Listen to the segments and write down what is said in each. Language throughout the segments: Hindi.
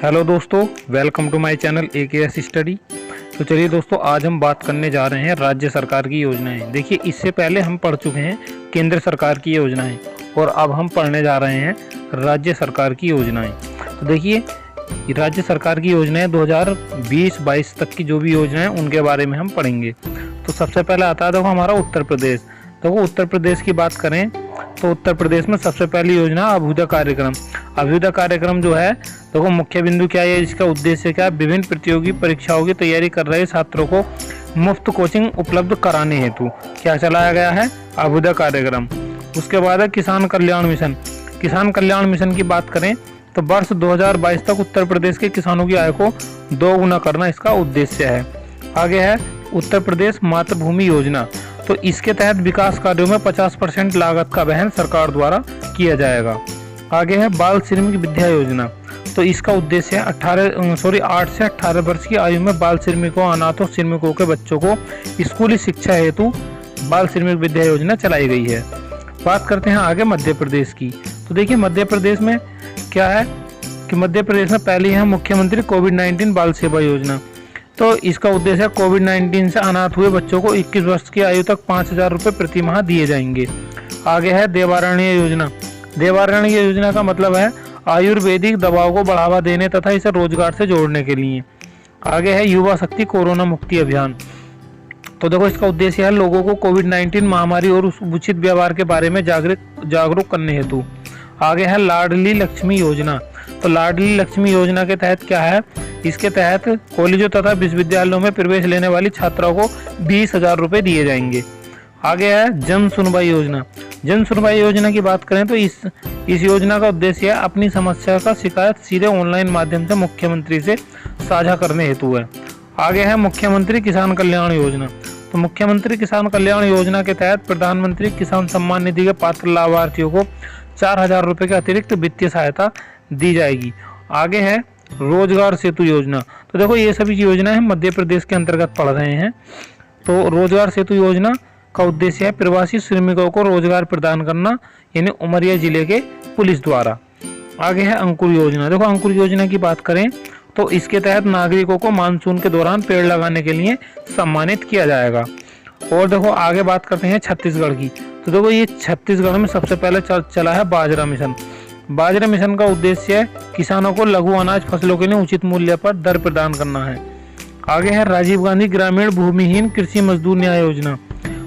हेलो दोस्तों, welcome to my channel AKS study. तो चलिए दोस्तों, आज हम बात करने जा रहे हैं राज्य सरकार की योजनाएं। देखिए, इससे पहले हम पढ़ चुके हैं केंद्र सरकार की योजनाएं और अब हम पढ़ने जा रहे हैं राज्य सरकार की योजनाएं। तो देखिए, राज्य सरकार की योजनाएं 2020-22 तक की जो भी योजनाएं उनके बारे में हम पढ़ेंगे। तो सबसे पहले आता है देखो हमारा उत्तर प्रदेश। देखो, उत्तर प्रदेश की बात करें तो उत्तर प्रदेश में सबसे पहली योजना अभ्युदय कार्यक्रम। अभ्युदय कार्यक्रम जो है, देखो मुख्य बिंदु क्या है, इसका उद्देश्य क्या है, विभिन्न प्रतियोगी परीक्षाओं की तैयारी कर रहे छात्रों को मुफ्त कोचिंग उपलब्ध कराने हेतु क्या चलाया गया है, अभ्युदय कार्यक्रम। उसके बाद है किसान कल्याण मिशन। किसान कल्याण मिशन की बात करें तो वर्ष 2022 तक उत्तर प्रदेश के किसानों की आय को 2 गुना करना इसका उद्देश्य है। आगे है उत्तर प्रदेश मातृभूमि योजना। तो इसके तहत विकास कार्यों में 50% लागत का वहन सरकार द्वारा किया जाएगा। आगे है बाल श्रमिक विद्या योजना। तो इसका उद्देश्य है 8 से 18 वर्ष की आयु में बाल श्रमिकों, अनाथों, श्रमिकों के बच्चों को स्कूली शिक्षा हेतु बाल श्रमिक विद्या योजना चलाई गई है। बात करते हैं आगे मध्य प्रदेश की। तो देखिए, मध्य प्रदेश में क्या है कि मध्य प्रदेश में पहली है मुख्यमंत्री कोविड-19 बाल सेवा योजना। तो इसका उद्देश्य है कोविड-19 से अनाथ हुए बच्चों को 21 वर्ष की आयु तक 5,000 रुपये प्रति माह दिए जाएंगे। आगे है देवारण्य योजना। देवारण्य योजना का मतलब है आयुर्वेदिक दवाओं को बढ़ावा देने तथा इसे रोजगार से जोड़ने के लिए। आगे है युवा शक्ति कोरोना मुक्ति अभियान। तो देखो, इसका उद्देश्य है लोगों को कोविड-19 महामारी और उचित व्यवहार के बारे में जागरूक करने हेतु। आगे है लाडली लक्ष्मी योजना। तो लाडली लक्ष्मी योजना के तहत क्या है, इसके तहत कॉलेजों तथा विश्वविद्यालयों में प्रवेश लेने वाली छात्राओं को 20,000 रुपये दिए जाएंगे। आगे है जन सुनवाई योजना। जन सुनवाई योजना की बात करें तो इस योजना का उद्देश्य है अपनी समस्या का शिकायत सीधे ऑनलाइन माध्यम से मुख्यमंत्री से साझा करने हेतु है। आगे है मुख्यमंत्री किसान कल्याण योजना। तो मुख्यमंत्री किसान कल्याण योजना के तहत प्रधानमंत्री किसान सम्मान निधि के पात्र लाभार्थियों को 4,000 रुपये के अतिरिक्त वित्तीय सहायता दी जाएगी। आगे है रोजगार सेतु योजना। तो देखो, ये सभी योजनाएं हम मध्य प्रदेश के अंतर्गत पढ़ रहे हैं। तो रोजगार सेतु योजना का उद्देश्य है प्रवासी श्रमिकों को रोजगार प्रदान करना, यानी उमरिया जिले के पुलिस द्वारा। आगे है अंकुर योजना। देखो, अंकुर योजना की बात करें तो इसके तहत नागरिकों को मानसून के दौरान पेड़ लगाने के लिए सम्मानित किया जाएगा। और देखो, आगे बात करते हैं छत्तीसगढ़ की। तो देखो, ये छत्तीसगढ़ में सबसे पहले चला है बाजरा मिशन। बाजरा मिशन का उद्देश्य है किसानों को लघु अनाज फसलों के लिए उचित मूल्य पर दर प्रदान करना है। आगे है राजीव गांधी ग्रामीण भूमिहीन कृषि मजदूर न्याय योजना।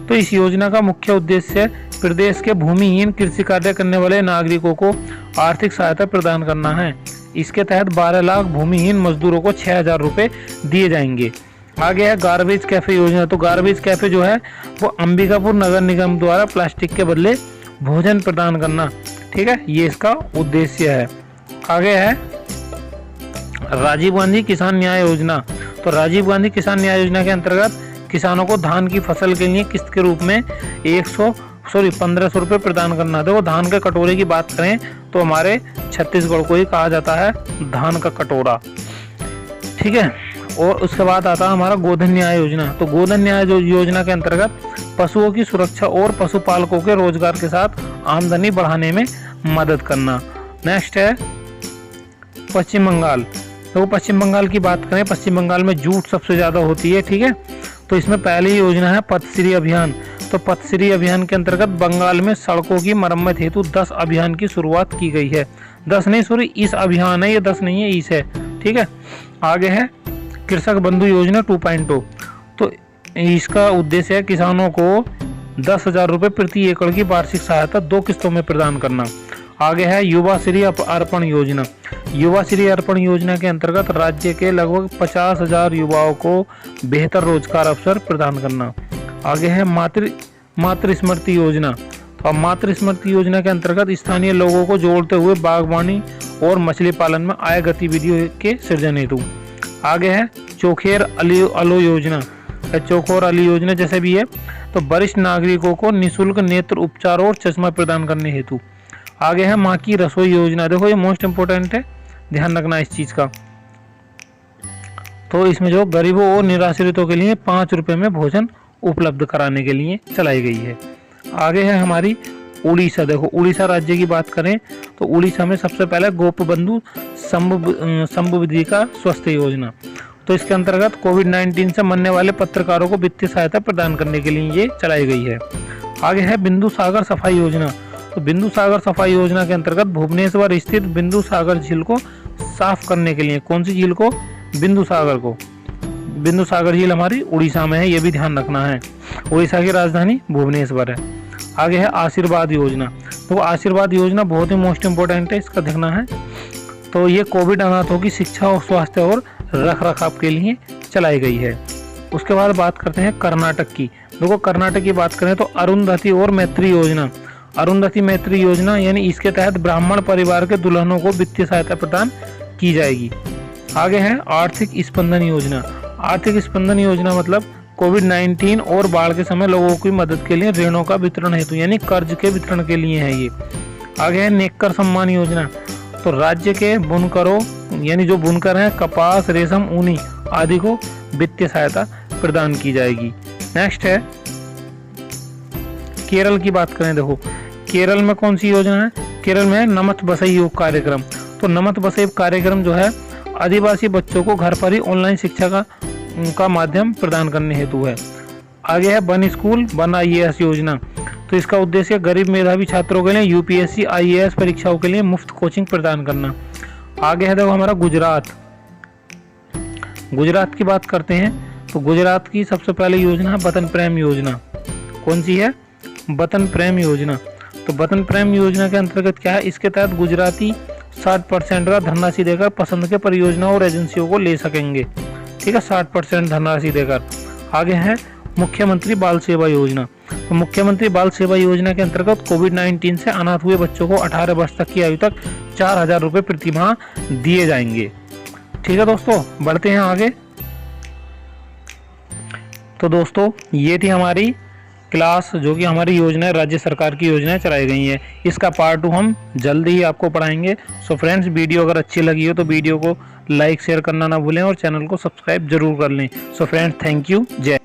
तो इस योजना का मुख्य उद्देश्य प्रदेश के भूमिहीन कृषि कार्य करने वाले नागरिकों को आर्थिक सहायता प्रदान करना है। इसके तहत 12 लाख भूमिहीन मजदूरों को 6,000 रुपये दिए जाएंगे। आगे है गार्बेज कैफे योजना। तो गार्बेज कैफे जो है वो अंबिकापुर नगर निगम द्वारा प्लास्टिक के बदले भोजन प्रदान करना, ठीक है, ये इसका उद्देश्य है। आगे है राजीव गांधी किसान न्याय योजना। तो राजीव गांधी किसान न्याय योजना के अंतर्गत किसानों को धान की फसल के लिए किस्त के रूप में 1,500 रुपये प्रदान करना। देखो, धान के कटोरे की बात करें तो हमारे छत्तीसगढ़ को ही कहा जाता है धान का कटोरा, ठीक है। और उसके बाद आता है हमारा गोधन न्याय योजना। तो गोधन न्याय योजना के अंतर्गत पशुओं की सुरक्षा और पशुपालकों के रोजगार के साथ आमदनी बढ़ाने में मदद करना। नेक्स्ट है पश्चिम बंगाल। तो पश्चिम बंगाल की बात करें, पश्चिम बंगाल में जूट सबसे ज़्यादा होती है, ठीक है। तो इसमें पहली योजना है पथश्री अभियान। तो पथश्री अभियान के अंतर्गत बंगाल में सड़कों की मरम्मत हेतु 10 अभियान की शुरुआत की गई है। 10 नहीं, सॉरी, इस अभियान है, ये 10 नहीं है, इस है, ठीक है। आगे है कृषक बंधु योजना 2.0। तो इसका उद्देश्य है किसानों को 10,000 रुपये प्रति एकड़ की वार्षिक सहायता 2 किस्तों में प्रदान करना। आगे है युवा श्री अर्पण योजना। युवा श्री अर्पण योजना के अंतर्गत राज्य के लगभग 50,000 युवाओं को बेहतर रोजगार अवसर प्रदान करना। आगे है मातृ स्मृति योजना। तो मातृ स्मृति योजना के अंतर्गत स्थानीय लोगों को जोड़ते हुए बागवानी और मछली पालन में आय गतिविधियों के सृजन हेतु। आगे है चोखेर अलो योजना। चोखोर अली योजना जैसे भी है, तो वरिष्ठ नागरिकों को निःशुल्क नेत्र उपचार और चश्मा प्रदान करने हेतु। आगे है माँ की रसोई योजना। देखो, ये मोस्ट इम्पोर्टेंट है, ध्यान रखना इस चीज़ का। तो इसमें जो गरीबों और निराश्रितों के लिए 5 रुपये में भोजन उपलब्ध कराने के लिए चलाई गई है। आगे है हमारी उड़ीसा, देखो उड़ीसा राज्य की बात करें तो उड़ीसा में सबसे पहले गोपबंधु संबुधिका स्वास्थ्य योजना, तो इसके अंतर्गत कोविड-19 से मरने वाले पत्रकारों को वित्तीय सहायता प्रदान करने के लिए ये चलाई गई है। आगे है बिंदु सागर सफाई योजना, तो बिंदु सागर सफाई योजना के अंतर्गत भुवनेश्वर स्थित बिंदु सागर झील को साफ करने के लिए, कौन सी झील को? बिंदु सागर को। बिंदु सागर झील हमारी उड़ीसा में है, ये भी ध्यान रखना है। उड़ीसा की राजधानी भुवनेश्वर है। आगे है आशीर्वाद योजना, तो आशीर्वाद योजना बहुत ही मोस्ट इम्पोर्टेंट है, इसका देखना है। तो ये कोविड अनाथों की शिक्षा और स्वास्थ्य और रख रखाव के लिए चलाई गई है। उसके बाद बात करते हैं कर्नाटक की। देखो कर्नाटक की बात करें तो अरुंधति और मैत्री योजना, अरुंधति मैत्री योजना यानी इसके तहत ब्राह्मण परिवार के दुल्हनों को वित्तीय सहायता प्रदान की जाएगी। आगे है आर्थिक स्पंदन योजना, आर्थिक स्पंदन योजना मतलब कोविड-19 और बाढ़ के समय लोगों की मदद के लिए ऋणों का वितरण हेतु यानी कर्ज के वितरण के लिए है ये। आगे है नेक्कर सम्मान योजना, तो राज्य के बुनकरों यानी जो बुनकर हैं कपास, रेशम, ऊनी आदि को वित्तीय सहायता प्रदान की जाएगी। नेक्स्ट है केरल की बात करें, देखो केरल में कौन सी योजना है? केरल में नमत बसई योग कार्यक्रम, तो नमत बसई कार्यक्रम जो है आदिवासी बच्चों को घर पर ही ऑनलाइन शिक्षा का माध्यम प्रदान करने हेतु है। आगे है वन स्कूल वन IAS योजना, तो इसका उद्देश्य गरीब मेधावी छात्रों के लिए UPSC IAS परीक्षाओं के लिए मुफ्त कोचिंग प्रदान करना। आगे है देखो हमारा गुजरात, गुजरात की बात करते हैं तो गुजरात की सबसे पहले योजना है वतन प्रेम योजना। कौन सी है? वतन प्रेम योजना। तो वतन प्रेम योजना के अंतर्गत क्या है? इसके तहत गुजराती 60% का धनराशि देकर पसंद के परियोजनाओं और एजेंसियों को ले सकेंगे, ठीक है, 60% धनराशि देकर। आगे है मुख्यमंत्री बाल सेवा योजना, तो मुख्यमंत्री बाल सेवा योजना के अंतर्गत कोविड-19 से अनाथ हुए बच्चों को 18 वर्ष तक की आयु तक 4000 रुपये प्रति माह दिए जाएंगे। ठीक है दोस्तों, बढ़ते हैं आगे। तो दोस्तों ये थी हमारी क्लास जो कि हमारी योजना राज्य सरकार की योजनाएं चलाई गई हैं। इसका पार्ट 2 हम जल्दी ही आपको पढ़ाएंगे। सो फ्रेंड्स, वीडियो अगर अच्छी लगी हो तो वीडियो को लाइक शेयर करना ना भूलें और चैनल को सब्सक्राइब जरूर कर लें। सो फ्रेंड्स, थैंक यू, जय